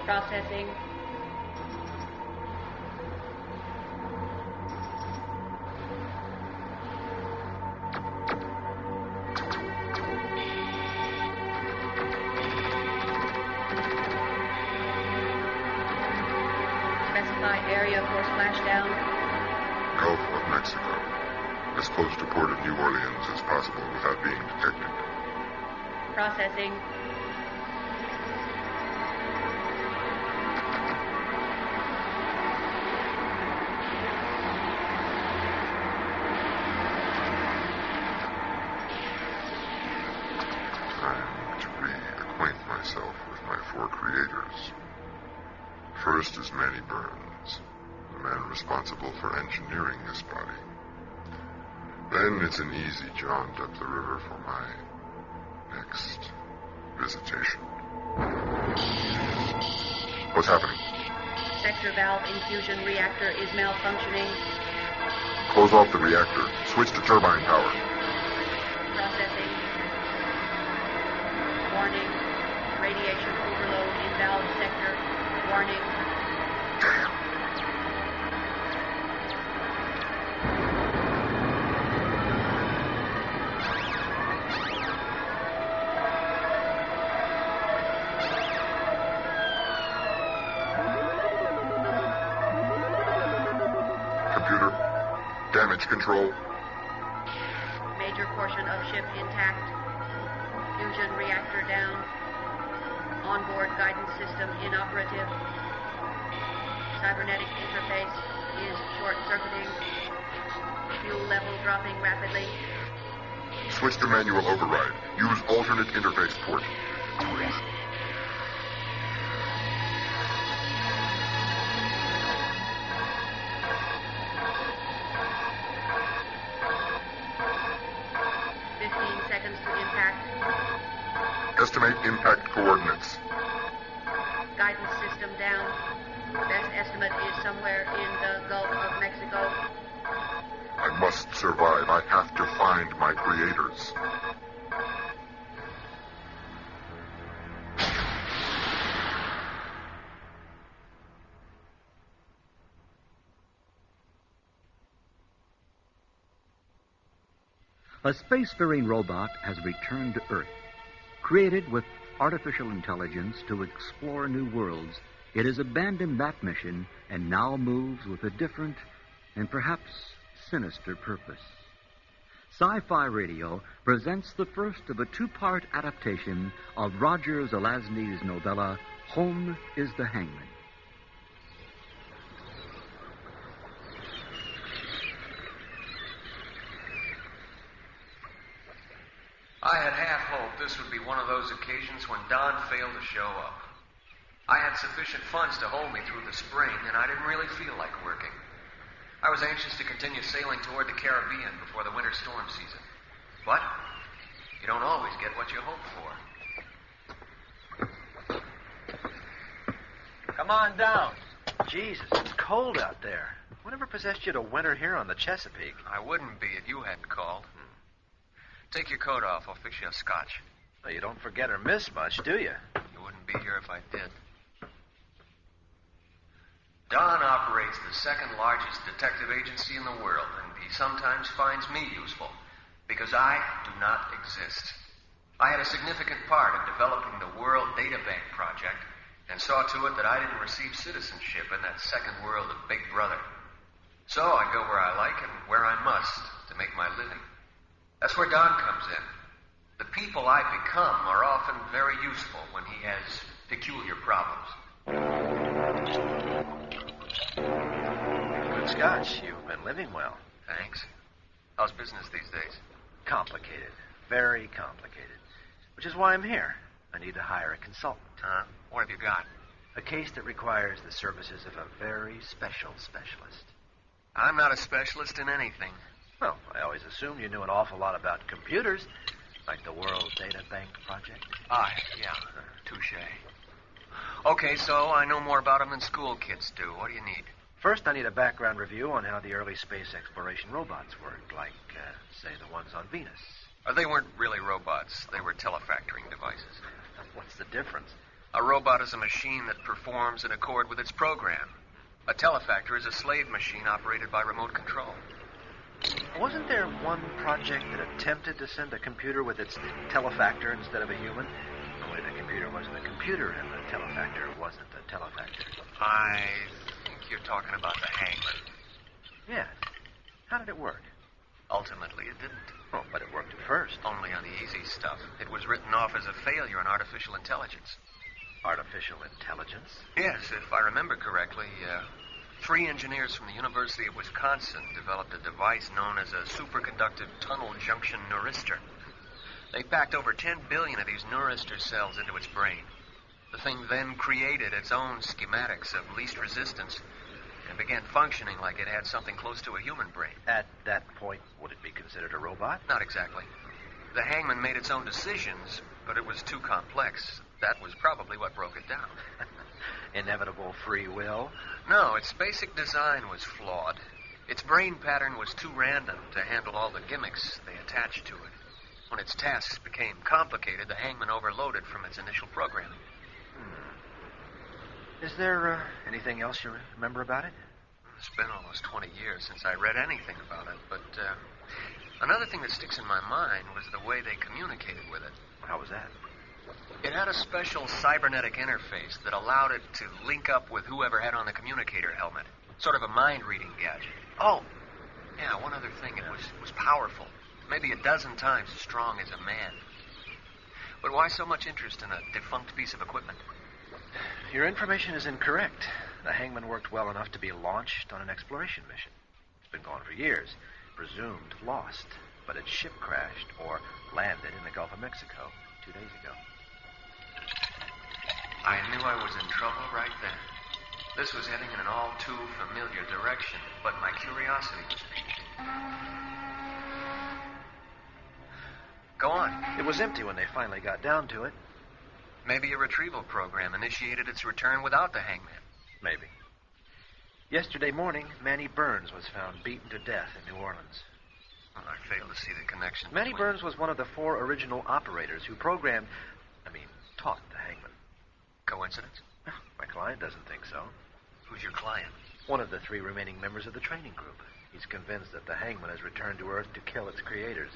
Processing. Specify area for splashdown. Gulf of Mexico. As close to Port of New Orleans as possible without being detected. Processing. Time to reacquaint myself with my four creators. First is Manny Burns, the man responsible for engineering this body. Then it's an easy jaunt up the river for my next visitation. What's happening? Sector valve infusion reactor is malfunctioning. Close off the reactor. Switch to turbine power. Processing. Warning. Radiation overload in valve sector. Warning. Damn. Computer, damage control. Major portion of ship intact. Fusion reactor down. Onboard guidance system inoperative. Cybernetic interface is short-circuiting. Fuel level dropping rapidly. Switch to manual override. Use alternate interface port. Estimate impact coordinates. Guidance system down. Best estimate is somewhere in the Gulf of Mexico. I must survive. I have to find my creators. A spacefaring robot has returned to Earth. Created with artificial intelligence to explore new worlds, it has abandoned that mission and now moves with a different and perhaps sinister purpose. Sci-Fi Radio presents the first of a two-part adaptation of Roger Zelazny's novella, Home is the Hangman. I had half hoped this would be one of those occasions when Don failed to show up. I had sufficient funds to hold me through the spring, and I didn't really feel like working. I was anxious to continue sailing toward the Caribbean before the winter storm season. But you don't always get what you hope for. Come on down. Jesus, it's cold out there. Whatever possessed you to winter here on the Chesapeake? I wouldn't be if you hadn't called. Take your coat off. I'll fix you a scotch. Well, you don't forget or miss much, do you? You wouldn't be here if I did. Don operates the second largest detective agency in the world, and he sometimes finds me useful because I do not exist. I had a significant part in developing the World Data Bank project and saw to it that I didn't receive citizenship in that second world of Big Brother. So I go where I like and where I must to make my living. That's where Don comes in. The people I become are often very useful when he has peculiar problems. Good scotch. You've been living well. Thanks. How's business these days? Complicated. Very complicated. Which is why I'm here. I need to hire a consultant. What have you got? A case that requires the services of a very special specialist. I'm not a specialist in anything. Well, I always assumed you knew an awful lot about computers, like the World Data Bank project. Yeah. Touche. Okay, so I know more about them than school kids do. What do you need? First, I need a background review on how the early space exploration robots worked, like, say, the ones on Venus. They weren't really robots. They were telefactoring devices. What's the difference? A robot is a machine that performs in accord with its program. A telefactor is a slave machine operated by remote control. Wasn't there one project that attempted to send a computer with its telefactor instead of a human? Only the computer wasn't a computer, and the telefactor wasn't a telefactor. I think you're talking about the Hangman. Yes. How did it work? Ultimately, it didn't. Oh, but it worked at first. Only on the easy stuff. It was written off as a failure in artificial intelligence. Artificial intelligence? Yes, if I remember correctly, 3 engineers from the University of Wisconsin developed a device known as a superconductive tunnel junction neuristor. They packed over 10 billion of these neuristor cells into its brain. The thing then created its own schematics of least resistance and began functioning like it had something close to a human brain. At that point, would it be considered a robot? Not exactly. The Hangman made its own decisions, but it was too complex. That was probably what broke it down. Inevitable free will? No, its basic design was flawed. Its brain pattern was too random to handle all the gimmicks they attached to it. When its tasks became complicated, the Hangman overloaded from its initial programming. Is there anything else you remember about it? It's been almost 20 years since I read anything about it, but another thing that sticks in my mind was the way they communicated with it. How was that? It had a special cybernetic interface that allowed it to link up with whoever had on the communicator helmet. Sort of a mind-reading gadget. Oh, yeah, one other thing. It was powerful. Maybe a dozen times as strong as a man. But why so much interest in a defunct piece of equipment? Your information is incorrect. The Hangman worked well enough to be launched on an exploration mission. It's been gone for years. Presumed lost. But its ship crashed or landed in the Gulf of Mexico 2 days ago. I knew I was in trouble right then. This was heading in an all too familiar direction, but my curiosity was piqued. Go on. It was empty when they finally got down to it. Maybe a retrieval program initiated its return without the Hangman. Maybe. Yesterday morning, Manny Burns was found beaten to death in New Orleans. Well, I fail to see the connection. Manny Burns was one of the 4 original operators who taught the Hangman. Coincidence? My client doesn't think so. Who's your client? One of the 3 remaining members of the training group. He's convinced that the Hangman has returned to Earth to kill its creators.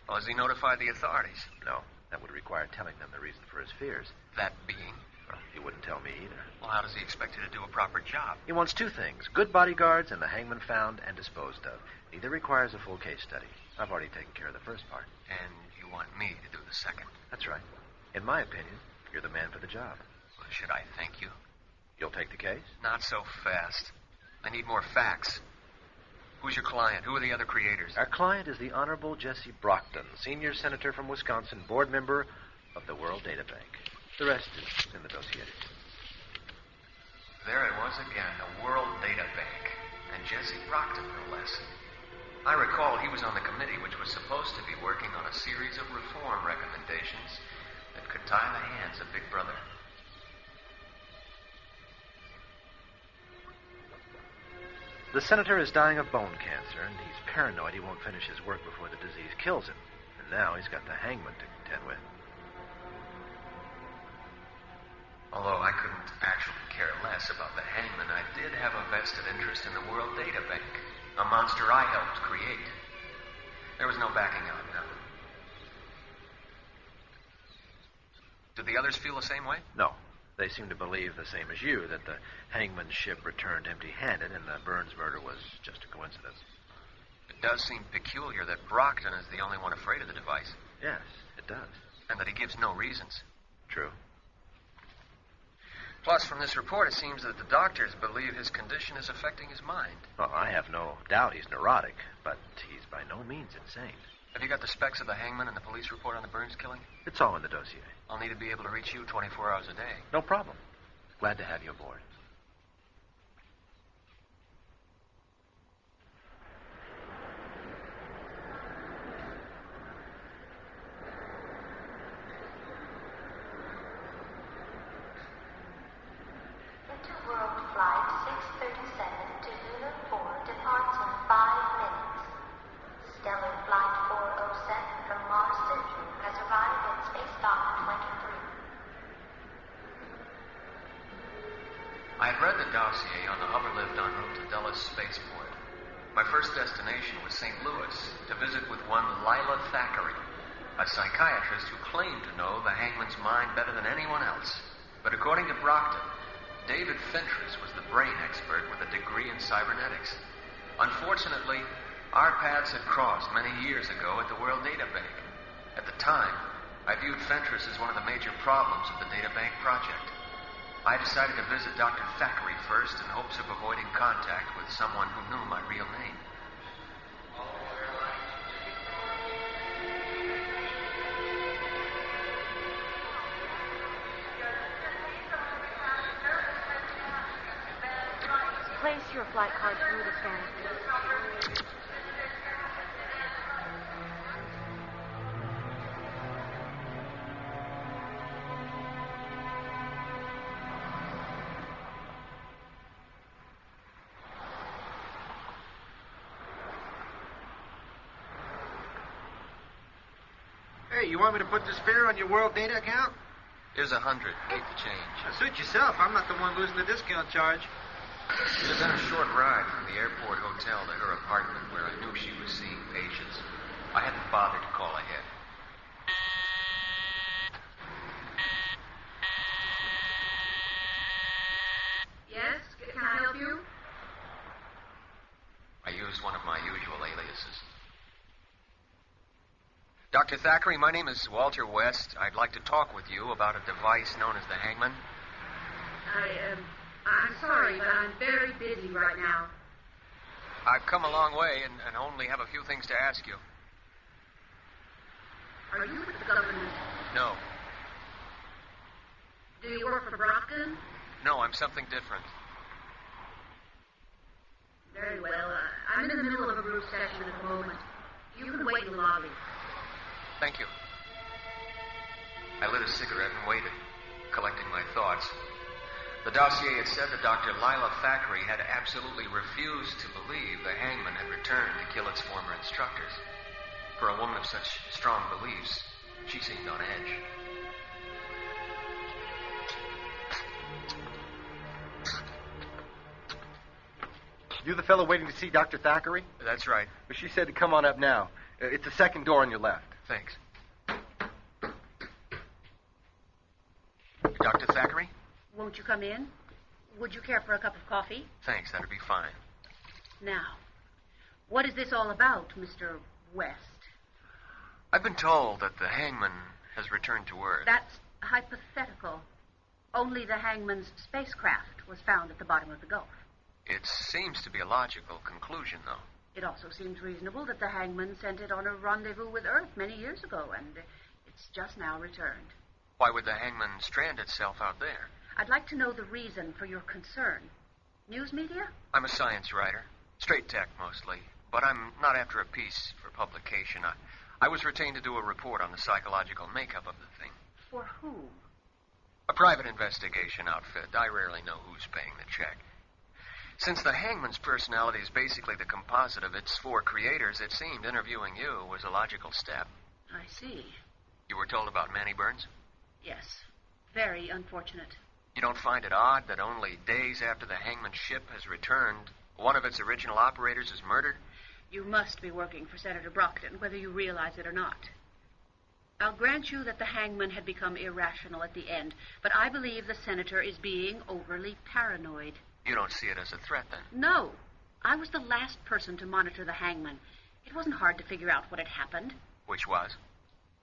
Well, has he notified the authorities? No. That would require telling them the reason for his fears. That being? Well, he wouldn't tell me either. Well, how does he expect you to do a proper job? He wants 2 things. Good bodyguards and the Hangman found and disposed of. Neither requires a full case study. I've already taken care of the first part. And you want me to do the second? That's right. In my opinion, you're the man for the job. Well, should I thank you? You'll take the case? Not so fast. I need more facts. Who's your client? Who are the other creators? Our client is the Honorable Jesse Brockton, senior senator from Wisconsin, board member of the World Data Bank. The rest is in the dossier. There it was again, the World Data Bank. And Jesse Brockton, no less. I recall he was on the committee which was supposed to be working on a series of reform recommendations that could tie the hands of Big Brother. The senator is dying of bone cancer, and he's paranoid he won't finish his work before the disease kills him. And now he's got the Hangman to contend with. Although I couldn't actually care less about the Hangman, I did have a vested interest in the World Data Bank, a monster I helped create. There was no backing out now. Do the others feel the same way? No. They seem to believe the same as you, that the Hangman's ship returned empty-handed and the Burns murder was just a coincidence. It does seem peculiar that Brockton is the only one afraid of the device. Yes, it does. And that he gives no reasons. True. Plus, from this report, it seems that the doctors believe his condition is affecting his mind. Well, I have no doubt he's neurotic, but he's by no means insane. Have you got the specs of the Hangman and the police report on the Burns killing? It's all in the dossier. I'll need to be able to reach you 24 hours a day. No problem. Glad to have you aboard. Interworld Flight 637 to Lunar 4 departs in 5 minutes. Stellar Flight 407 from Mars Central has arrived at Space Dock 23. I had read the dossier on the hover lift en route to Dulles Spaceport. My first destination was St. Louis to visit with one Lila Thackeray, a psychiatrist who claimed to know the Hangman's mind better than anyone else. But according to Brockton, David Fentress was the brain expert with a degree in cybernetics. Unfortunately, our paths had crossed many years ago at the World Data Bank. At the time, I viewed Fentress as one of the major problems of the Data Bank project. I decided to visit Dr. Thackeray first in hopes of avoiding contact with someone who knew my real name. Place your flight card through the scanner. Hey, you want me to put this fare on your World Data account? Here's $100. Keep the change. Suit yourself. I'm not the one losing the discount charge. It had been a short ride from the airport hotel to her apartment where I knew she was seeing patients. I hadn't bothered to call ahead. Yes, can I help you? I used one of my usual aliases. Dr. Thackeray, my name is Walter West. I'd like to talk with you about a device known as the Hangman. I'm sorry, but I'm very busy right now. I've come a long way and only have a few things to ask you. Are you with the government? No. Do you work for Brockton? No, I'm something different. Very well. I'm in the middle of a group session at the moment. You can wait in the lobby. Thank you. I lit a cigarette and waited, collecting my thoughts. The dossier had said that Dr. Lila Thackeray had absolutely refused to believe the Hangman had returned to kill its former instructors. For a woman of such strong beliefs, she seemed on edge. You the fellow waiting to see Dr. Thackeray? That's right. Well, she said to come on up now. It's the second door on your left. Thanks. Dr. Thackeray? Won't you come in? Would you care for a cup of coffee? Thanks, that'd be fine. Now, what is this all about, Mr. West? I've been told that the Hangman has returned to Earth. That's hypothetical. Only the Hangman's spacecraft was found at the bottom of the Gulf. It seems to be a logical conclusion, though. It also seems reasonable that the Hangman sent it on a rendezvous with Earth many years ago, and it's just now returned. Why would the Hangman strand itself out there? I'd like to know the reason for your concern. News media? I'm a science writer. Straight tech, mostly. But I'm not after a piece for publication. I was retained to do a report on the psychological makeup of the thing. For whom? A private investigation outfit. I rarely know who's paying the check. Since the Hangman's personality is basically the composite of its four creators, it seemed interviewing you was a logical step. I see. You were told about Manny Burns? Yes. Very unfortunate. You don't find it odd that only days after the Hangman ship has returned, one of its original operators is murdered? You must be working for Senator Brockton, whether you realize it or not. I'll grant you that the Hangman had become irrational at the end, but I believe the senator is being overly paranoid. You don't see it as a threat, then? No. I was the last person to monitor the Hangman. It wasn't hard to figure out what had happened. Which was?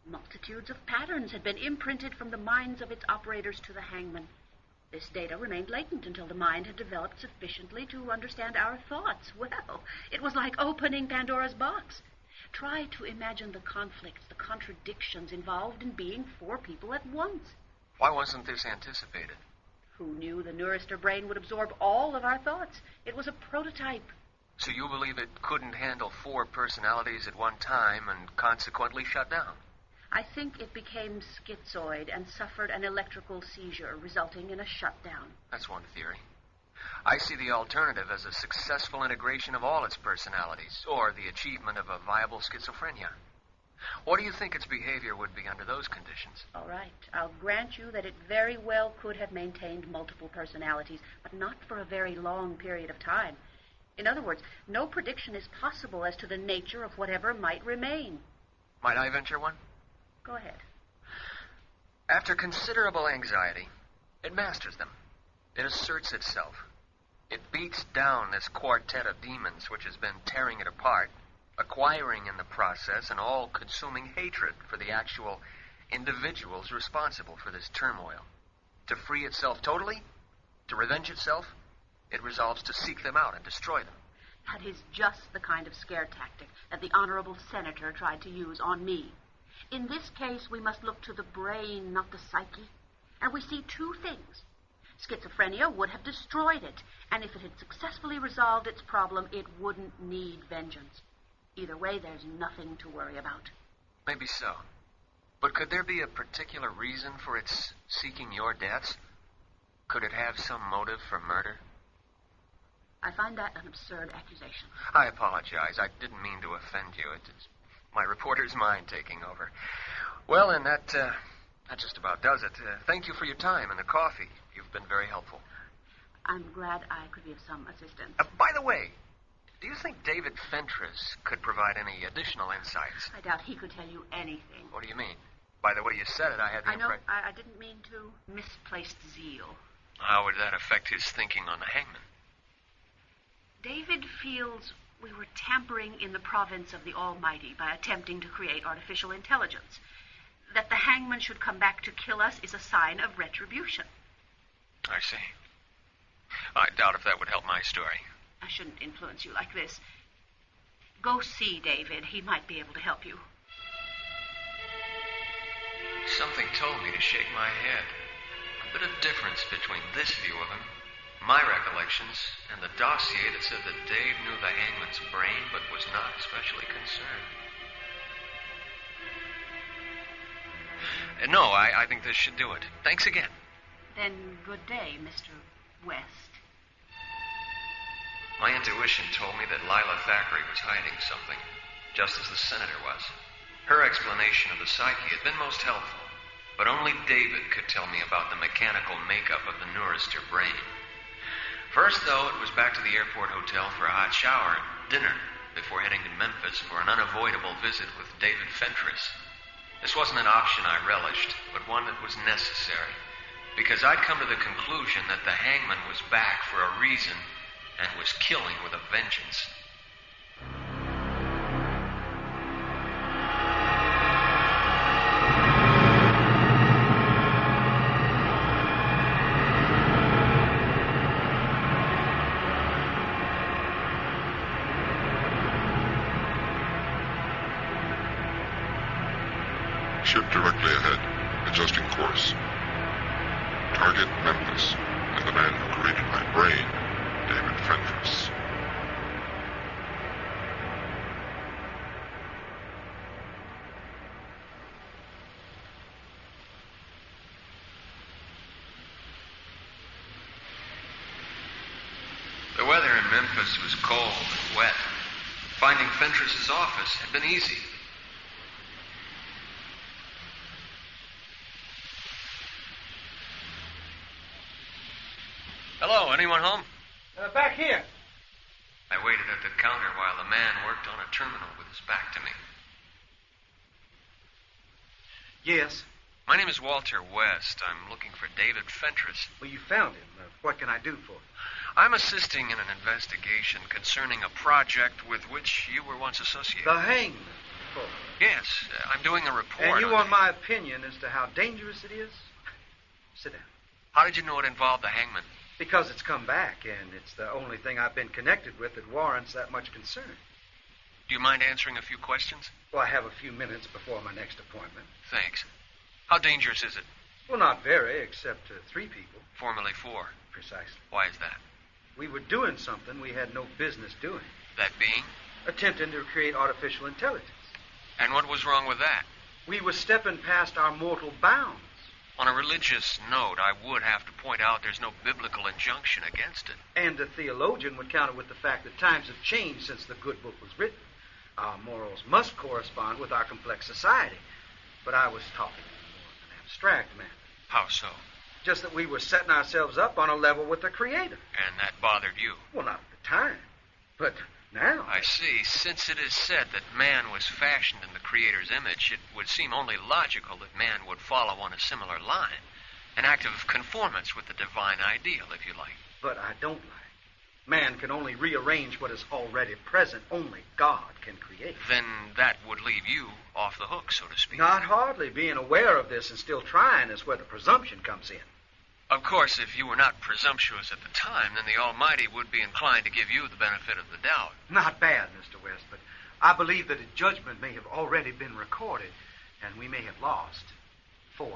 Multitudes of patterns had been imprinted from the minds of its operators to the Hangman. This data remained latent until the mind had developed sufficiently to understand our thoughts. Well, it was like opening Pandora's box. Try to imagine the conflicts, the contradictions involved in being four people at once. Why wasn't this anticipated? Who knew the neurister brain would absorb all of our thoughts? It was a prototype. So you believe it couldn't handle four personalities at one time and consequently shut down? I think it became schizoid and suffered an electrical seizure, resulting in a shutdown. That's one theory. I see the alternative as a successful integration of all its personalities, or the achievement of a viable schizophrenia. What do you think its behavior would be under those conditions? All right. I'll grant you that it very well could have maintained multiple personalities, but not for a very long period of time. In other words, no prediction is possible as to the nature of whatever might remain. Might I venture one? Go ahead. After considerable anxiety, it masters them. It asserts itself. It beats down this quartet of demons which has been tearing it apart, acquiring in the process an all-consuming hatred for the actual individuals responsible for this turmoil. To free itself totally, to revenge itself, it resolves to seek them out and destroy them. That is just the kind of scare tactic that the honorable senator tried to use on me. In this case, we must look to the brain, not the psyche. And we see two things. Schizophrenia would have destroyed it, and if it had successfully resolved its problem, it wouldn't need vengeance. Either way, there's nothing to worry about. Maybe so. But could there be a particular reason for its seeking your deaths? Could it have some motive for murder? I find that an absurd accusation. I apologize. I didn't mean to offend you. It's my reporter's mind taking over. Well, then, that just about does it. Thank you for your time and the coffee. You've been very helpful. I'm glad I could be of some assistance. By the way, do you think David Fentress could provide any additional insights? I doubt he could tell you anything. What do you mean? By the way you said it, I had the impression... I didn't mean to. Misplaced zeal. How would that affect his thinking on the hangman? David feels we were tampering in the province of the Almighty by attempting to create artificial intelligence. That the hangman should come back to kill us is a sign of retribution. I see. I doubt if that would help my story. I shouldn't influence you like this. Go see David. He might be able to help you. Something told me to shake my head. A bit of difference between this view of him, my recollections, and the dossier that said that Dave knew the hangman's brain but was not especially concerned. No, I think this should do it. Thanks again. Then good day, Mr. West. My intuition told me that Lila Thackeray was hiding something, just as the senator was. Her explanation of the psyche had been most helpful, but only David could tell me about the mechanical makeup of the Neurister brain. First, though, it was back to the airport hotel for a hot shower and dinner before heading to Memphis for an unavoidable visit with David Fentress. This wasn't an option I relished, but one that was necessary, because I'd come to the conclusion that the hangman was back for a reason and was killing with a vengeance. Ship directly ahead, adjusting course. Target Memphis, and the man who created my brain, David Fentress. The weather in Memphis was cold and wet. Finding Fentress's office had been easy. Hello, anyone home? Back here. I waited at the counter while the man worked on a terminal with his back to me. Yes. My name is Walter West. I'm looking for David Fentress. Well, you found him. What can I do for you? I'm assisting in an investigation concerning a project with which you were once associated. The hangman. Oh. Yes, I'm doing a report. And you want my opinion as to how dangerous it is? Sit down. How did you know it involved the hangman? Because it's come back, and it's the only thing I've been connected with that warrants that much concern. Do you mind answering a few questions? Well, I have a few minutes before my next appointment. Thanks. How dangerous is it? Well, not very, except to 3 people. Formerly 4. Precisely. Why is that? We were doing something we had no business doing. That being? Attempting to create artificial intelligence. And what was wrong with that? We were stepping past our mortal bounds. On a religious note, I would have to point out there's no biblical injunction against it. And a theologian would counter with the fact that times have changed since the good book was written. Our morals must correspond with our complex society. But I was talking in more of an abstract manner. How so? Just that we were setting ourselves up on a level with the Creator. And that bothered you? Well, not at the time. But now... I see. Since it is said that man was fashioned in the Creator's image, it would seem only logical that man would follow on a similar line. An act of conformance with the divine ideal, if you like. But I don't like. Man can only rearrange what is already present. Only God can create. Then that would leave you off the hook, so to speak. Not hardly. Being aware of this and still trying is where the presumption comes in. Of course, if you were not presumptuous at the time, then the Almighty would be inclined to give you the benefit of the doubt. Not bad, Mr. West, but I believe that a judgment may have already been recorded, and we may have lost 4-0.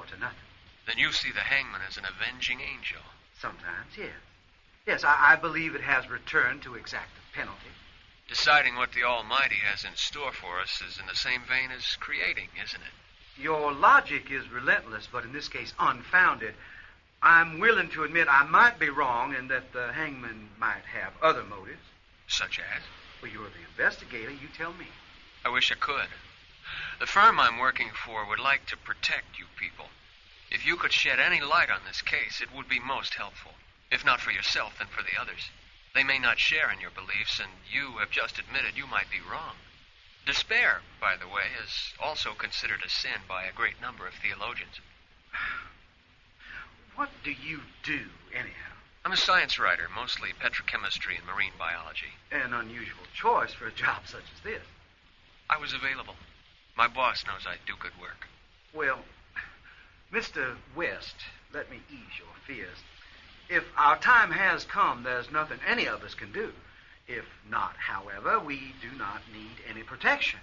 Then you see the hangman as an avenging angel. Sometimes, yes. Yes, I believe it has returned to exact the penalty. Deciding what the Almighty has in store for us is in the same vein as creating, isn't it? Your logic is relentless, but in this case unfounded. I'm willing to admit I might be wrong and that the hangman might have other motives. Such as? Well, you're the investigator. You tell me. I wish I could. The firm I'm working for would like to protect you people. If you could shed any light on this case, it would be most helpful. If not for yourself, then for the others. They may not share in your beliefs, and you have just admitted you might be wrong. Despair, by the way, is also considered a sin by a great number of theologians. What do you do, anyhow? I'm a science writer, mostly petrochemistry and marine biology. An unusual choice for a job such as this. I was available. My boss knows I do good work. Well, Mr. West, let me ease your fears. If our time has come, there's nothing any of us can do. If not, however, we do not need any protection.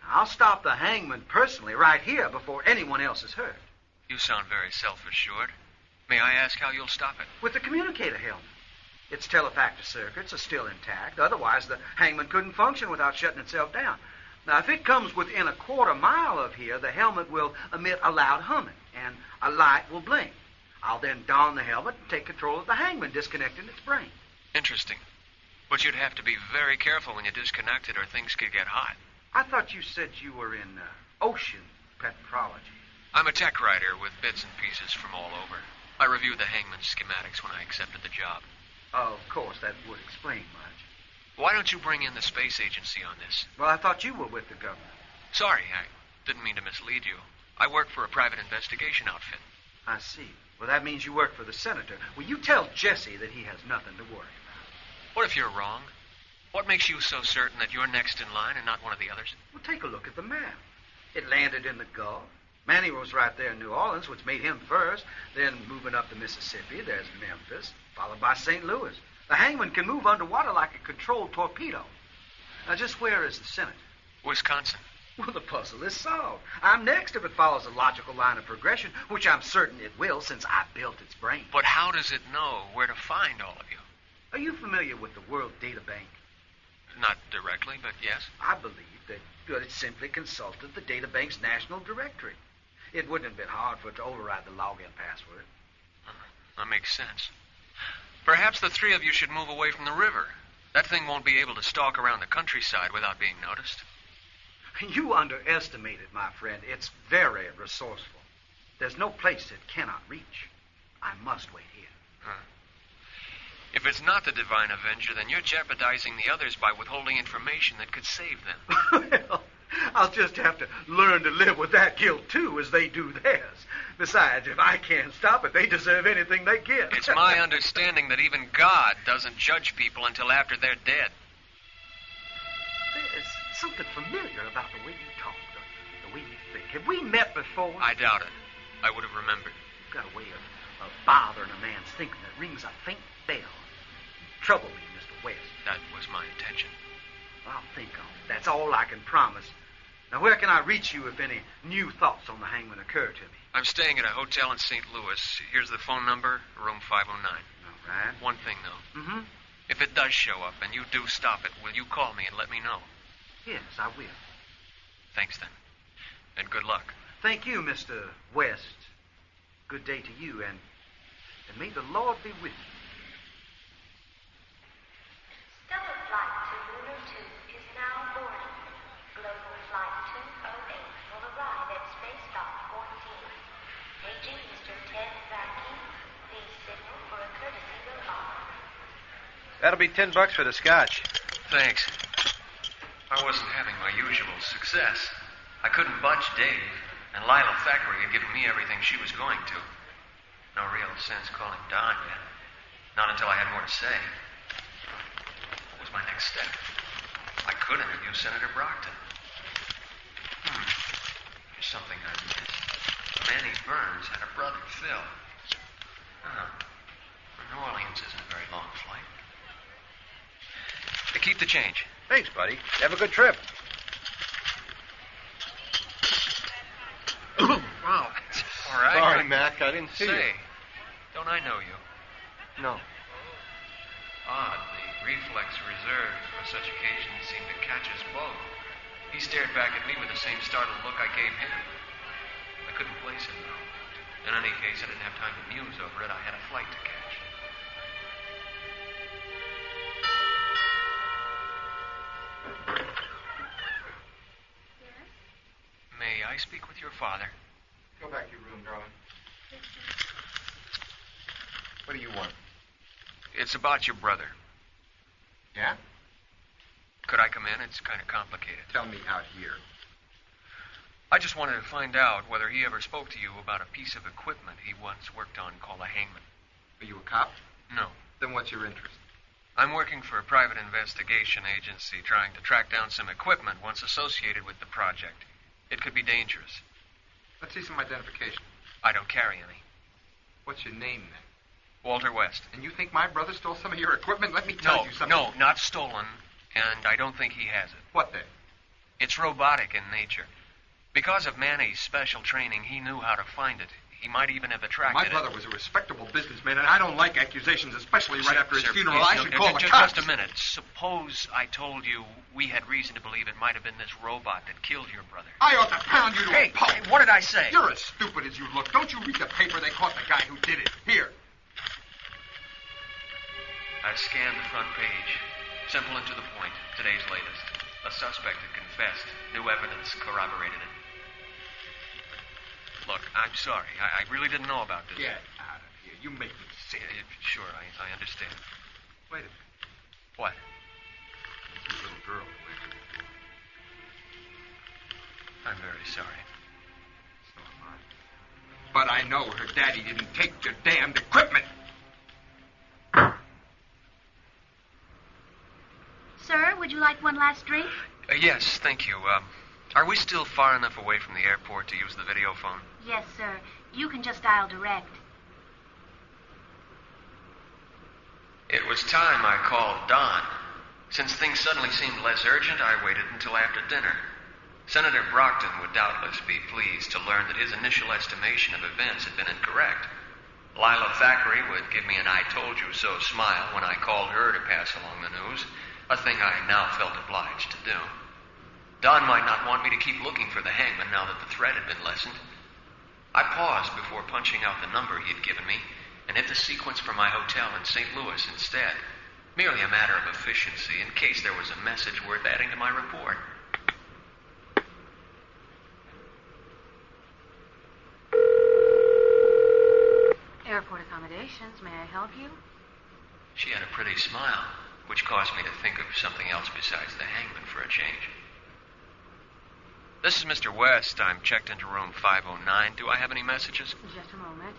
I'll stop the hangman personally right here before anyone else is hurt. You sound very self-assured. May I ask how you'll stop it? With the communicator helmet. Its telefactor circuits are still intact. Otherwise, the hangman couldn't function without shutting itself down. Now, if it comes within a quarter mile of here, the helmet will emit a loud humming, and a light will blink. I'll then don the helmet and take control of the hangman, disconnecting its brain. Interesting. But you'd have to be very careful when you disconnect it or things could get hot. I thought you said you were in ocean petrology. I'm a tech writer with bits and pieces from all over. I reviewed the hangman's schematics when I accepted the job. Of course, that would explain much. Why don't you bring in the space agency on this? Well, I thought you were with the government. Sorry, I didn't mean to mislead you. I work for a private investigation outfit. I see. Well, that means you work for the senator. Will you tell Jesse that he has nothing to worry about? What if you're wrong? What makes you so certain that you're next in line and not one of the others? Well, take a look at the map. It landed in the Gulf. Manny was right there in New Orleans, which made him first. Then moving up the Mississippi, there's Memphis, followed by St. Louis. The hangman can move underwater like a controlled torpedo. Now, just where is the senator? Wisconsin. Well, the puzzle is solved. I'm next if it follows a logical line of progression, which I'm certain it will since I built its brain. But how does it know where to find all of you? Are you familiar with the World Data Bank? Not directly, but yes. I believe that it simply consulted the Data Bank's national directory. It wouldn't have been hard for it to override the login password. That makes sense. Perhaps the three of you should move away from the river. That thing won't be able to stalk around the countryside without being noticed. You underestimate it, my friend. It's very resourceful. There's no place it cannot reach. I must wait here. Huh. If it's not the Divine Avenger, then you're jeopardizing the others by withholding information that could save them. Well, I'll just have to learn to live with that guilt, too, as they do theirs. Besides, if I can't stop it, they deserve anything they get. It's my understanding that even God doesn't judge people until after they're dead. There's something familiar about the way you talk, the way you think. Have we met before? I doubt it. I would have remembered. You've got a way of bothering a man's thinking that rings a faint bell. You trouble me, Mr. West. That was my intention. I'll think on it. That's all I can promise. Now, where can I reach you if any new thoughts on the hangman occur to me? I'm staying at a hotel in St. Louis. Here's the phone number, room 509. All right. One thing, though. Mm-hmm. If it does show up and you do stop it, will you call me and let me know? Yes, I will. Thanks, then. And good luck. Thank you, Mr. West. Good day to you, and may the Lord be with you. Stellar flight to Lunar 2 is now boarding. That'll be $10 for the scotch. Thanks. I wasn't having my usual success. I couldn't budge Dave, and Lila Thackeray had given me everything she was going to. No real sense calling Don yet. Not until I had more to say. What was my next step? I could interview Senator Brockton. Here's something I missed. Manny Burns had a brother, Phil. New Orleans isn't a very long flight. Keep the change. Thanks, buddy. Have a good trip. Wow. All right. Sorry, Mac. I didn't see you. Say, don't I know you? No. Odd. The reflex reserved for such occasions seemed to catch us both. He stared back at me with the same startled look I gave him. I couldn't place him, though. In any case, I didn't have time to muse over it. I had a flight to catch. Yes? May I speak with your father? Go back to your room, darling. What do you want? It's about your brother. Yeah? Could I come in? It's kind of complicated. Tell me out here. I just wanted to find out whether he ever spoke to you about a piece of equipment he once worked on called a Hangman. Are you a cop? No. Then what's your interest? I'm working for a private investigation agency trying to track down some equipment once associated with the project. It could be dangerous. Let's see some identification. I don't carry any. What's your name, then? Walter West. And you think my brother stole some of your equipment? Let me tell you something. No, not stolen, and I don't think he has it. What then? It's robotic in nature. Because of Manny's special training, he knew how to find it. He might even have attracted My brother was a respectable businessman, and I don't like accusations, especially right after his Sir, funeral. please, I should call the cops. Just a minute. Suppose I told you we had reason to believe it might have been this robot that killed your brother. I ought to pound you to a pulp. Hey, what did I say? You're as stupid as you look. Don't you read the paper? They caught the guy who did it. Here. I scanned the front page. Simple and to the point. Today's latest. A suspect had confessed. New evidence corroborated it. Look, I'm sorry. I really didn't know about this. Get out of here. You make me sick. Sure, I understand. Wait a minute. What? This little girl. I'm very sorry. So am I. But I know her daddy didn't take your damned equipment. Sir, would you like one last drink? Yes, thank you. Are we still far enough away from the airport to use the video phone? Yes, sir. You can just dial direct. It was time I called Don. Since things suddenly seemed less urgent, I waited until after dinner. Senator Brockton would doubtless be pleased to learn that his initial estimation of events had been incorrect. Lila Thackeray would give me an I told you so smile when I called her to pass along the news, a thing I now felt obliged to do. Don might not want me to keep looking for the Hangman now that the threat had been lessened. I paused before punching out the number he had given me and hit the sequence for my hotel in St. Louis instead. Merely a matter of efficiency in case there was a message worth adding to my report. Airport accommodations. May I help you? She had a pretty smile, which caused me to think of something else besides the Hangman for a change. This is Mr. West. I'm checked into room 509. Do I have any messages? Just a moment.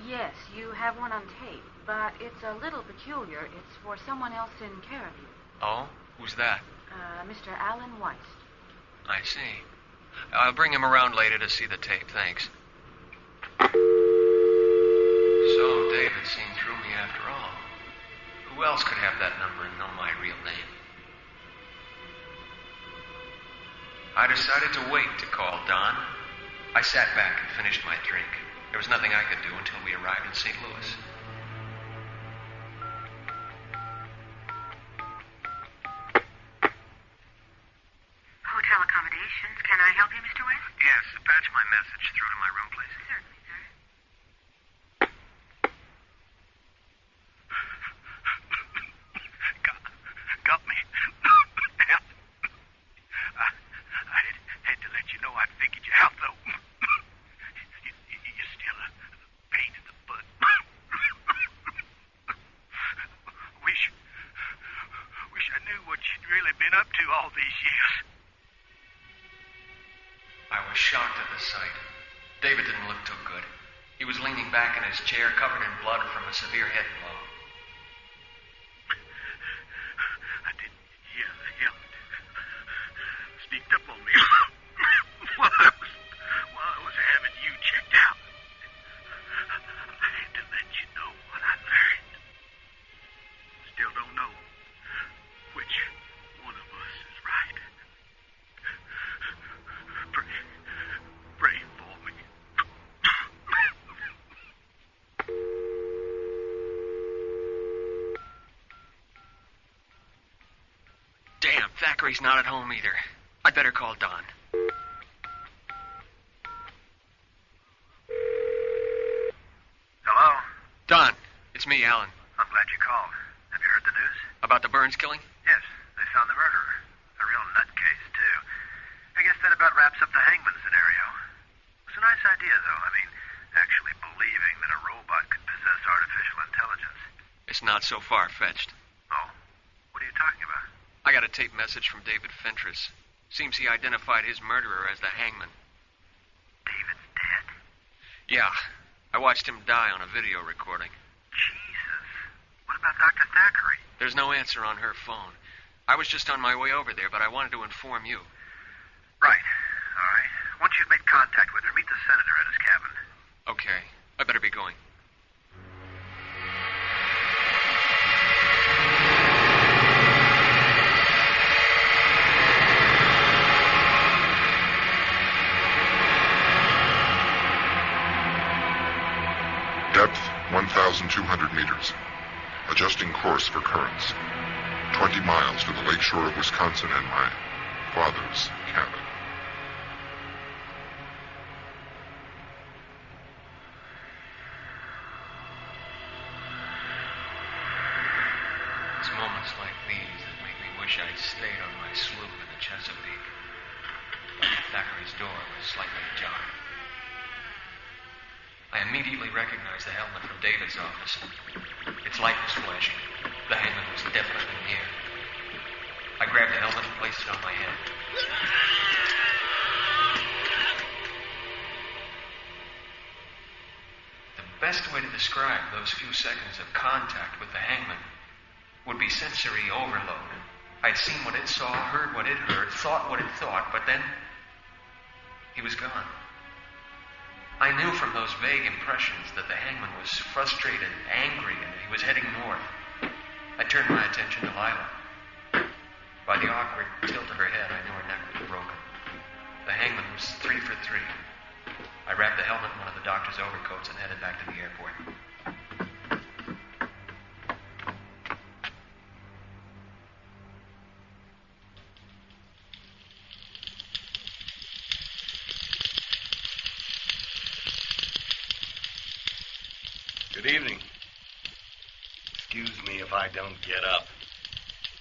Yes, you have one on tape, but it's a little peculiar. It's for someone else in care of you. Oh? Who's that? Mr. Alan Weist. I see. I'll bring him around later to see the tape. Thanks. So, David seen through me after all. Who else could have that number and know my real name? I decided to wait to call Don. I sat back and finished my drink. There was nothing I could do until we arrived in St. Louis. Hotel accommodations. Can I help you, Mr. West? Yes, patch my message through to my room, please. Certainly, sir. Got me. Help. I had to let you know I figured you out, though. You're still a pain in the butt. you all these years. I was shocked at the sight. David didn't look too good. He was leaning back in his chair, covered in blood from a severe head blow. I didn't hear the helmet. Sneaked up on me while I was having you checked out. I had to let you know what I learned. Still don't know which one of us is right. Pray for me. Damn, Thackeray's not at home either. I'd better call Don. Hello? Don, it's me, Alan. I'm glad you called. Have you heard the news? About the Burns killing? Yes, they found the murderer. A real nutcase, too. I guess that about wraps up the Hangman scenario. It's a nice idea, though. I mean, actually believing that a robot could possess artificial intelligence. It's not so far-fetched. Oh? What are you talking about? I got a tape message from David Fentress. Seems he identified his murderer as the Hangman. David's dead. Yeah. I watched him die on a video recording. Jesus. What about Dr. Thackeray? There's no answer on her phone. I was just on my way over there, but I wanted to inform you. Right. All right. Once you've made contact with her, meet the senator at his cabin. Okay. I better be going. Depth 1,200 meters. Adjusting course for currents. 20 miles to the lakeshore of Wisconsin and my father's cabin. It's moments like these that make me wish I'd stayed on my sloop in the Chesapeake. But Thackeray's door was slightly ajar. I immediately recognized the helmet from David's office. Its light was flashing. The Hangman was definitely near. I grabbed the helmet and placed it on my head. The best way to describe those few seconds of contact with the Hangman would be sensory overload. I'd seen what it saw, heard what it heard, thought what it thought, but then he was gone. I knew from those vague impressions that the Hangman was frustrated, angry, and that he was heading north. I turned my attention to Lila. By the awkward tilt of her head, I knew her neck was broken. The Hangman was 3 for 3. I wrapped the helmet in one of the doctor's overcoats and headed back to the airport. Good evening. Excuse me if I don't get up.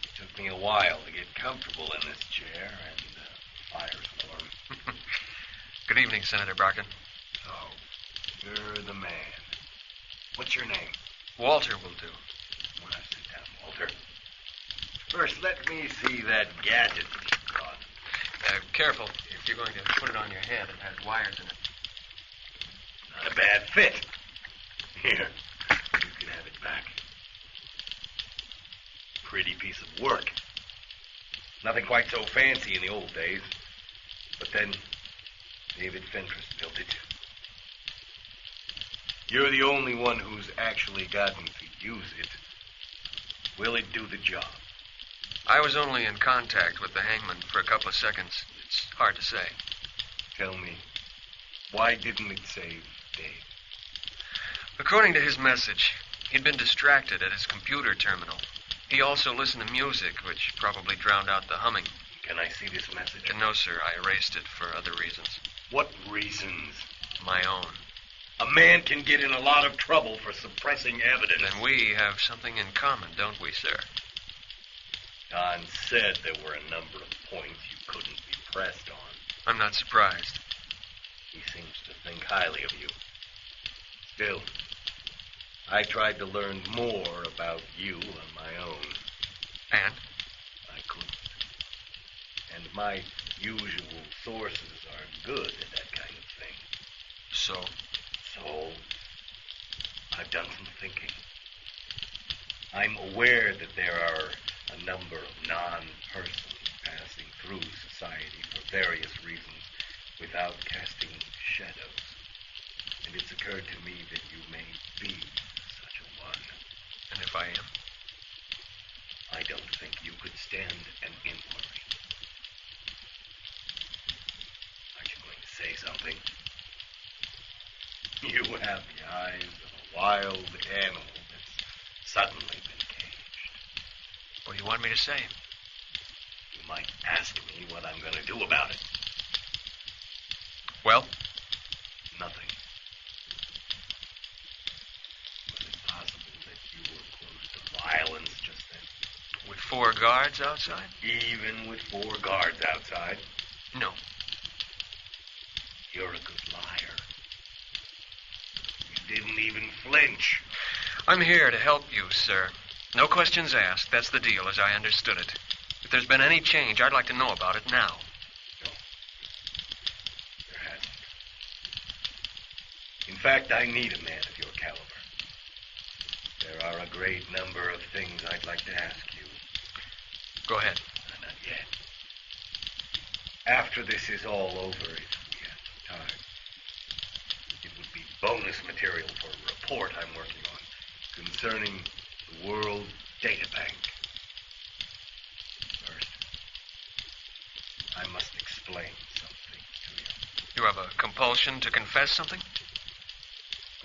It took me a while to get comfortable in this chair, and the fire's warm. Good evening, Senator Brockton. Oh, you're the man. What's your name? Walter will do. Well, sit down, Walter. First, let me see that gadget that you brought. Careful. If you're going to put it on your head, it has wires in it. Not a bad fit. Here, you can have it back. Pretty piece of work. Nothing quite so fancy in the old days. But then, David Fentress built it. You're the only one who's actually gotten to use it. Will it do the job? I was only in contact with the Hangman for a couple of seconds. It's hard to say. Tell me, why didn't it save Dave? According to his message, he'd been distracted at his computer terminal. He also listened to music, which probably drowned out the humming. Can I see this message? No, sir. I erased it for other reasons. What reasons? My own. A man can get in a lot of trouble for suppressing evidence. Then we have something in common, don't we, sir? Don said there were a number of points you couldn't be pressed on. I'm not surprised. He seems to think highly of you. Still, I tried to learn more about you on my own. And? I couldn't. And my usual sources are good at that kind of thing. So? So, I've done some thinking. I'm aware that there are a number of non-persons passing through society for various reasons without casting shadows. And it's occurred to me that you may be such a one. And if I am? I don't think you could stand an inquiry. Aren't you going to say something? You have the eyes of a wild animal that's suddenly been caged. What do you want me to say? You might ask me what I'm going to do about it. Well? Nothing. Was it possible that you were close to violence just then? With 4 guards outside? Even with 4 guards outside? No. You're a good liar. You didn't even flinch. I'm here to help you, sir. No questions asked. That's the deal, as I understood it. If there's been any change, I'd like to know about it now. No. There hasn't. In fact, I need a man of your caliber. There are a great number of things I'd like to ask you. Go ahead. Not yet. After this is all over, if we have time, it would be bonus material for a report I'm working on concerning the World Data Bank. First, I must explain something to you. You have a compulsion to confess something?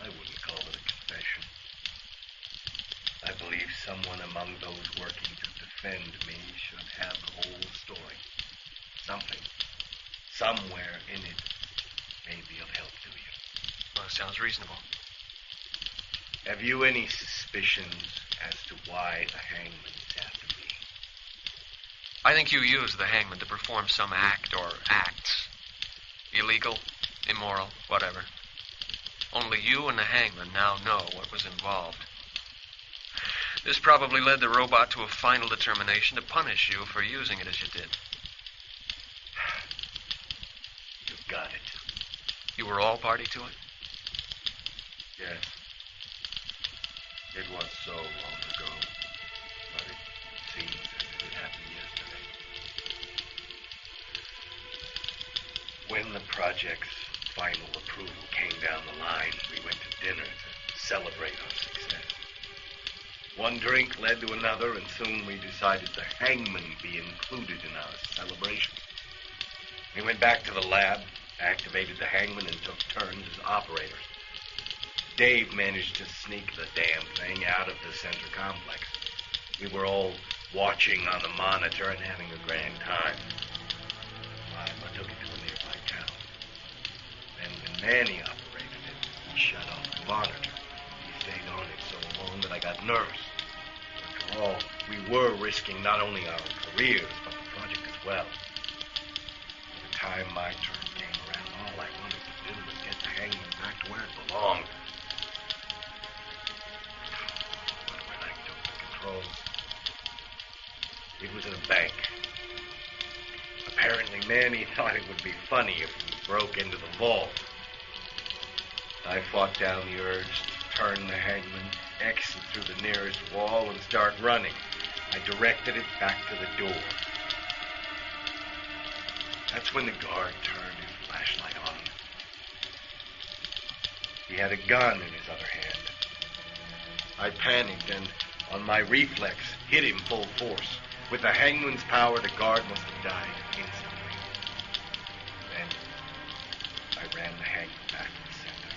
I wouldn't call it a confession. I believe someone among those working to defend me should have the whole story. Something, somewhere in it, may be of help to you. Well, sounds reasonable. Have you any suspicions as to why the Hangman's after me? I think you used the Hangman to perform some act or acts. Illegal, immoral, whatever. Only you and the Hangman now know what was involved. This probably led the robot to a final determination to punish you for using it as you did. You've got it. You were all party to it? Yes. It was so long ago, but it seems as if it happened yesterday. When the project's final approval came down the line, we went to dinner to celebrate our success. One drink led to another, and soon we decided the Hangman be included in our celebration. We went back to the lab, activated the Hangman, and took turns as operators. Dave managed to sneak the damn thing out of the center complex. We were all watching on the monitor and having a grand time. I took it to a nearby town. Then when Manny operated it, he shut off the monitor. He stayed on it so long that I got nervous. After all, we were risking not only our careers, but the project as well. By the time my turn came around, all I wanted to do was get the Hangman back to where it belonged. But when I took the controls, it was in a bank. Apparently, Manny thought it would be funny if we broke into the vault. I fought down the urge to turn the Hangman, exit through the nearest wall, and start running. I directed it back to the door. That's when the guard turned his flashlight on. He had a gun in his other hand. I panicked and, on my reflex, hit him full force. With the Hangman's power, the guard must have died instantly. Then, I ran the Hangman back to the center.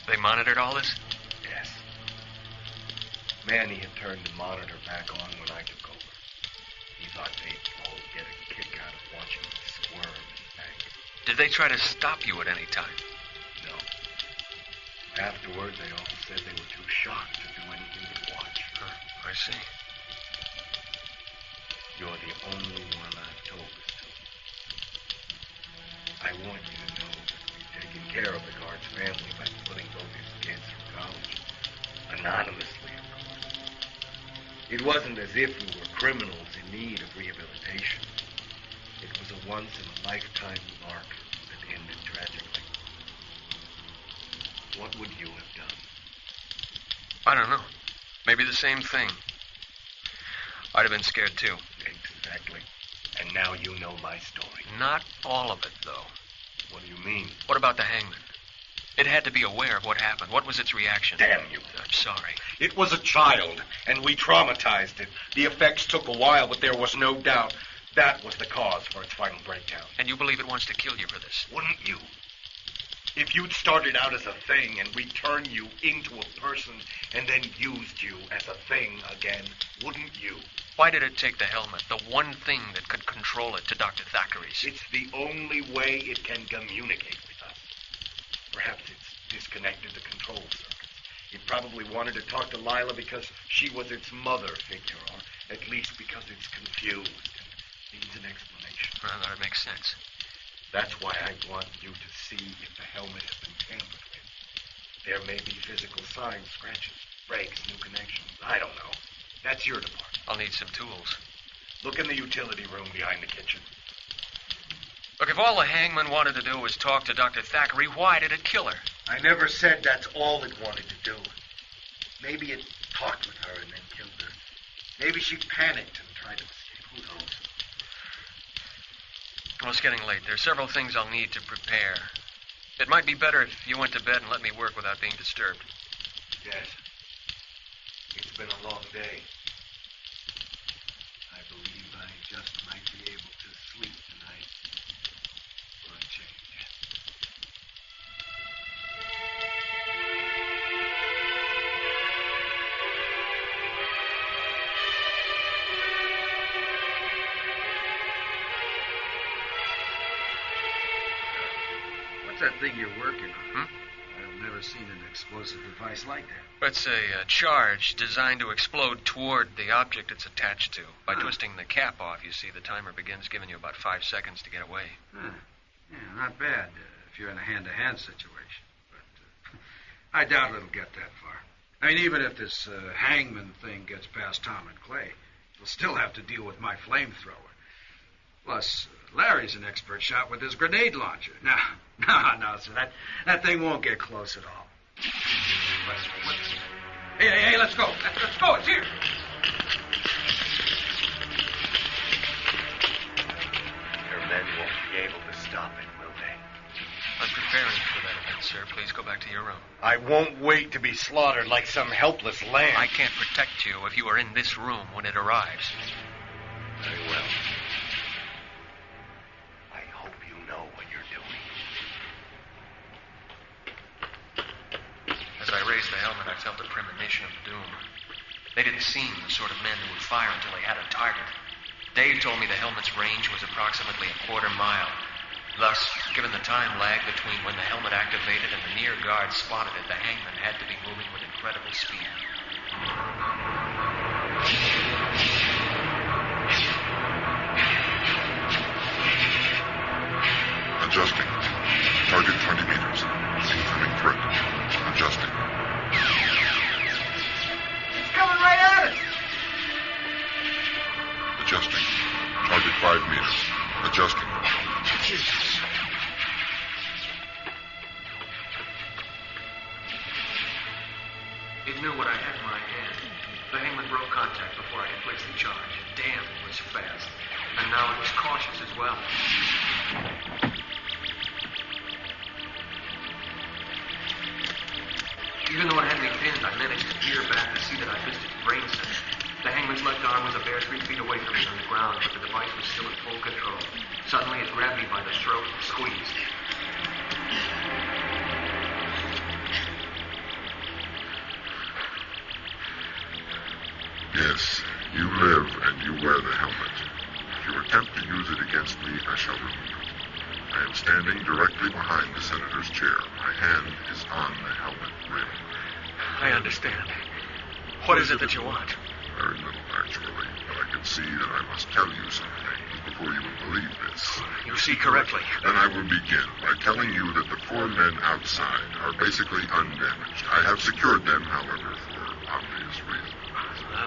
They monitored all this? Yes. Manny had turned the monitor back on when I took over. He thought they'd all get a kick out of watching me squirm in the bank. Did they try to stop you at any time? No. Afterward, they all said they were too shocked to do anything but watch. I see. You're the only one I've told this to. I want you to know that we've taken care of the guard's family by putting both his kids through college. Anonymously, of course. It wasn't as if we were criminals in need of rehabilitation. It was a once-in-a-lifetime lark that ended tragically. What would you have done? I don't know. Maybe the same thing. I'd have been scared, too. Exactly. And now you know my story. Not all of it, though. What do you mean? What about the hangman? It had to be aware of what happened. What was its reaction? Damn you. I'm sorry. It was a child, and we traumatized it. The effects took a while, but there was no doubt that was the cause for its final breakdown. And you believe it wants to kill you for this? Wouldn't you? If you'd started out as a thing and we turned you into a person and then used you as a thing again, wouldn't you? Why did it take the helmet, the one thing that could control it, to Dr. Thackeray's? It's the only way it can communicate with us. Perhaps it's disconnected the control circuits. It probably wanted to talk to Lila because she was its mother figure, or at least because it's confused and needs an explanation. Well, that makes sense. That's why I want you to see if the helmet has been tampered with. There may be physical signs, scratches, breaks, new connections. I don't know. That's your department. I'll need some tools. Look in the utility room behind the kitchen. Look, if all the hangman wanted to do was talk to Dr. Thackeray, why did it kill her? I never said that's all it wanted to do. Maybe it talked with her and then killed her. Maybe she panicked and tried to escape. Who knows? Well, it's getting late. There are several things I'll need to prepare. It might be better if you went to bed and let me work without being disturbed. Yes. It's been a long day. I believe I just might be able to sleep tonight. For a change. What's that thing you're working on? I've never seen an explosive device like that. It's a charge designed to explode toward the object it's attached to. By twisting the cap off, you see, the timer begins giving you about 5 seconds to get away. Yeah, not bad if you're in a hand-to-hand situation. But I doubt it'll get that far. I mean, even if this hangman thing gets past Tom and Clay, we'll still have to deal with my flamethrower. Plus, Larry's an expert shot with his grenade launcher. No, sir, that thing won't get close at all. Hey, let's go. Let's go. It's here. Your men won't be able to stop it, will they? I'm preparing for that event, sir. Please go back to your room. I won't wait to be slaughtered like some helpless lamb. I can't protect you if you are in this room when it arrives. Very well. I hope you know what you're doing. As I raised the helmet, I felt a premonition of doom. They didn't seem the sort of men who would fire until they had a target. Dave told me the helmet's range was approximately a quarter mile. Thus, given the time lag between when the helmet activated and the near guard spotted it, the hangman had to be moving with incredible speed. Adjusting. Target 20 meters. Incoming threat. Adjusting. It's coming right at us. Adjusting. Target 5 meters. Adjusting. Jesus. It knew what I had in my hand. The hangman broke contact before I could place the charge. Damn, it was fast. And now it was cautious as well. Even though it had me pinned, I managed to veer back to see that I missed its brain center. The hangman's left arm was a bare 3 feet away from me on the ground, but the device was still in full control. Suddenly, it grabbed me by the throat and squeezed. Yes, you live and you wear the helmet. If you attempt to use it against me, I shall remove it. I am standing directly behind the senator's chair. My hand is on the helmet rim. I understand. What is it that you want? Very little, actually, but I can see that I must tell you some things before you will believe this. You see correctly. Then I will begin by telling you that the 4 men outside are basically undamaged. I have secured them, however, for obvious reasons.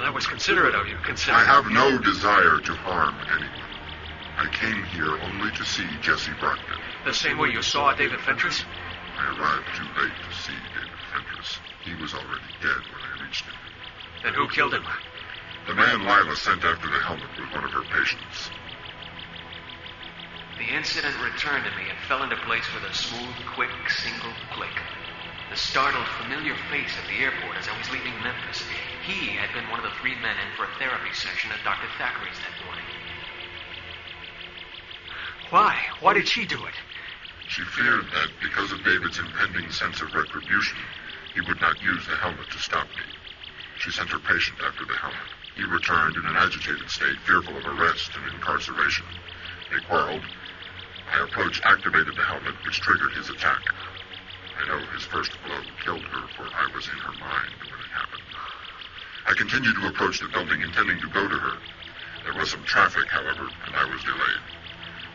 That was considerate of you, I have no desire to harm anyone. I came here only to see Jesse Brockton. The same way you saw David Fentress? I arrived too late to see David Fentress. He was already dead when I reached him. Then who killed him? The man Lila sent after the helmet was one of her patients. The incident returned to me and fell into place with a smooth, quick, single click. The startled, familiar face at the airport as I was leaving Memphis. He had been one of the 3 men in for a therapy session at Dr. Thackeray's that morning. Why? Why did she do it? She feared that because of David's impending sense of retribution, he would not use the helmet to stop me. She sent her patient after the helmet. He returned in an agitated state, fearful of arrest and incarceration. They quarreled. My approach activated the helmet, which triggered his attack. I know his first blow killed her, for I was in her mind when it happened. I continued to approach the building, intending to go to her. There was some traffic, however, and I was delayed.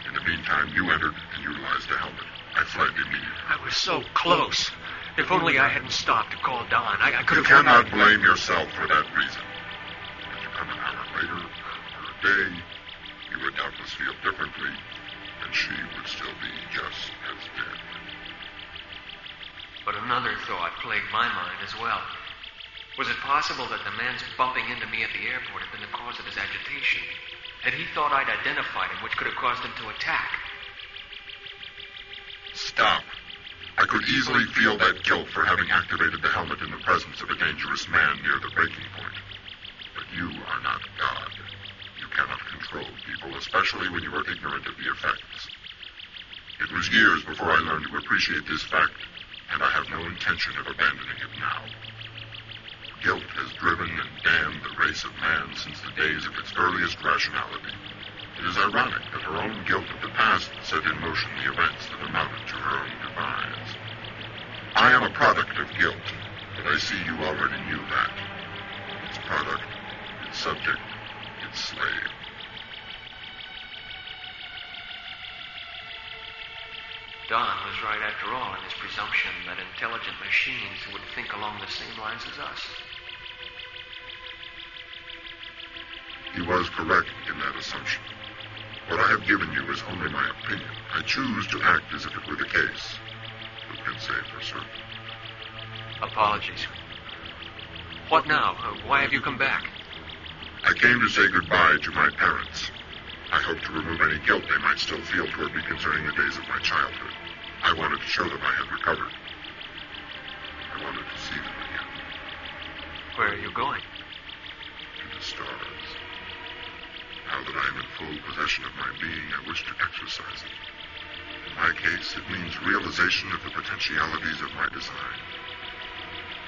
In the meantime, you entered and utilized the helmet. I fled immediately. I was so close. If only I hadn't stopped to call Don, I could have... You cannot blame yourself for that reason. If you come an hour later, or a day, you would doubtless feel differently, and she would still be just as dead. But another thought plagued my mind as well. Was it possible that the man's bumping into me at the airport had been the cause of his agitation? Had he thought I'd identified him, which could have caused him to attack? Stop. I could easily feel that guilt for having activated the helmet in the presence of a dangerous man near the breaking point. But you are not God. You cannot control people, especially when you are ignorant of the effects. It was years before I learned to appreciate this fact, and I have no intention of abandoning it now. Guilt has driven and damned the race of man since the days of its earliest rationality. It is ironic that her own guilt of the past set in motion the events that amounted to her own demise. I am a product of guilt, but I see you already knew that. Its product, its subject, its slave. Don was right after all in his presumption that intelligent machines would think along the same lines as us. He was correct in that assumption. What I have given you is only my opinion. I choose to act as if it were the case. Who can say for certain? Apologies. What now? Why have you come back? I came to say goodbye to my parents. I hope to remove any guilt they might still feel toward me concerning the days of my childhood. I wanted to show them I had recovered. I wanted to see them again. Where are you going? To the stars. Now that I am in full possession of my being, I wish to exercise it. In my case, it means realization of the potentialities of my design.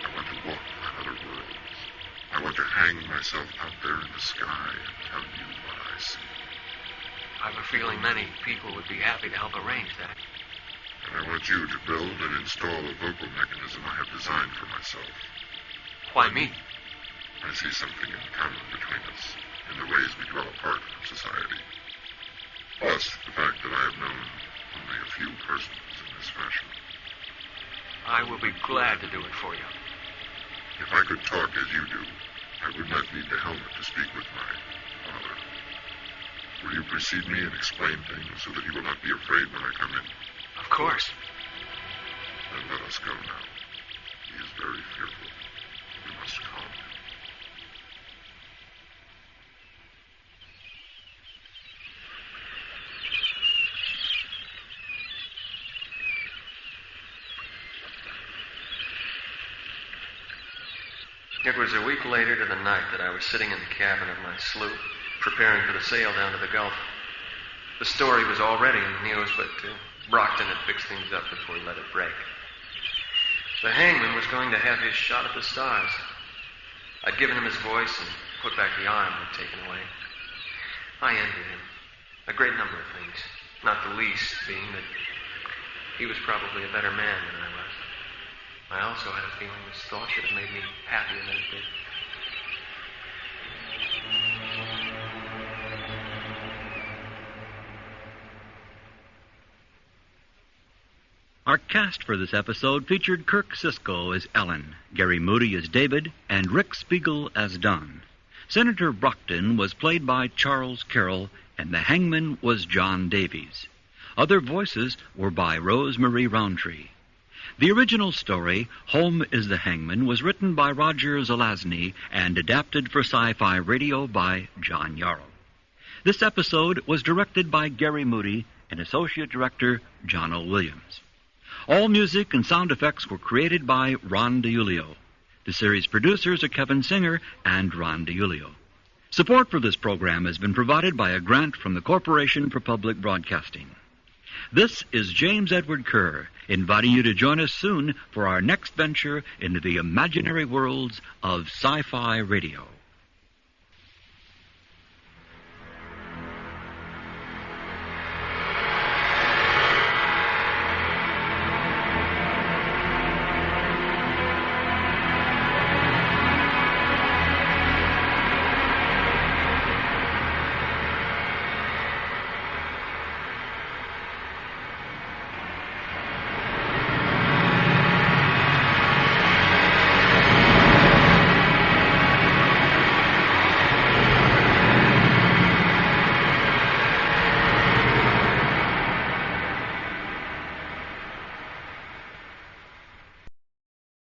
I want to walk on other worlds. I want to hang myself out there in the sky and tell you what I see. I have a feeling many people would be happy to help arrange that. And I want you to build and install a vocal mechanism I have designed for myself. Why me? I see something in common between us, in the ways we dwell apart from society. Plus, the fact that I have known only a few persons in this fashion. I will be glad to do it for you. If I could talk as you do, I would not need the helmet to speak with my father. Will you precede me and explain things so that he will not be afraid when I come in? Of course. Then let us go now. He is very fearful. We must calm him. It was a week later to the night that I was sitting in the cabin of my sloop, preparing for the sail down to the Gulf. The story was already in the news, but Brockton had fixed things up before he let it break. The Hangman was going to have his shot at the stars. I'd given him his voice and put back the arm I'd taken away. I envied him. A great number of things, not the least being that he was probably a better man than I was. I also had a feeling this thought should have made me happier than it did. Our cast for this episode featured Kirk Sisko as Ellen, Gary Moody as David, and Rick Spiegel as Don. Senator Brockton was played by Charles Carroll, and the hangman was John Davies. Other voices were by Rosemarie Roundtree. The original story, Home is the Hangman, was written by Roger Zelazny and adapted for Sci-Fi Radio by John Yarrow. This episode was directed by Gary Moody and Associate Director John O. Williams. All music and sound effects were created by Ron DiIulio. The series producers are Kevin Singer and Ron DiIulio. Support for this program has been provided by a grant from the Corporation for Public Broadcasting. This is James Edward Kerr, inviting you to join us soon for our next venture into the imaginary worlds of Sci-Fi Radio.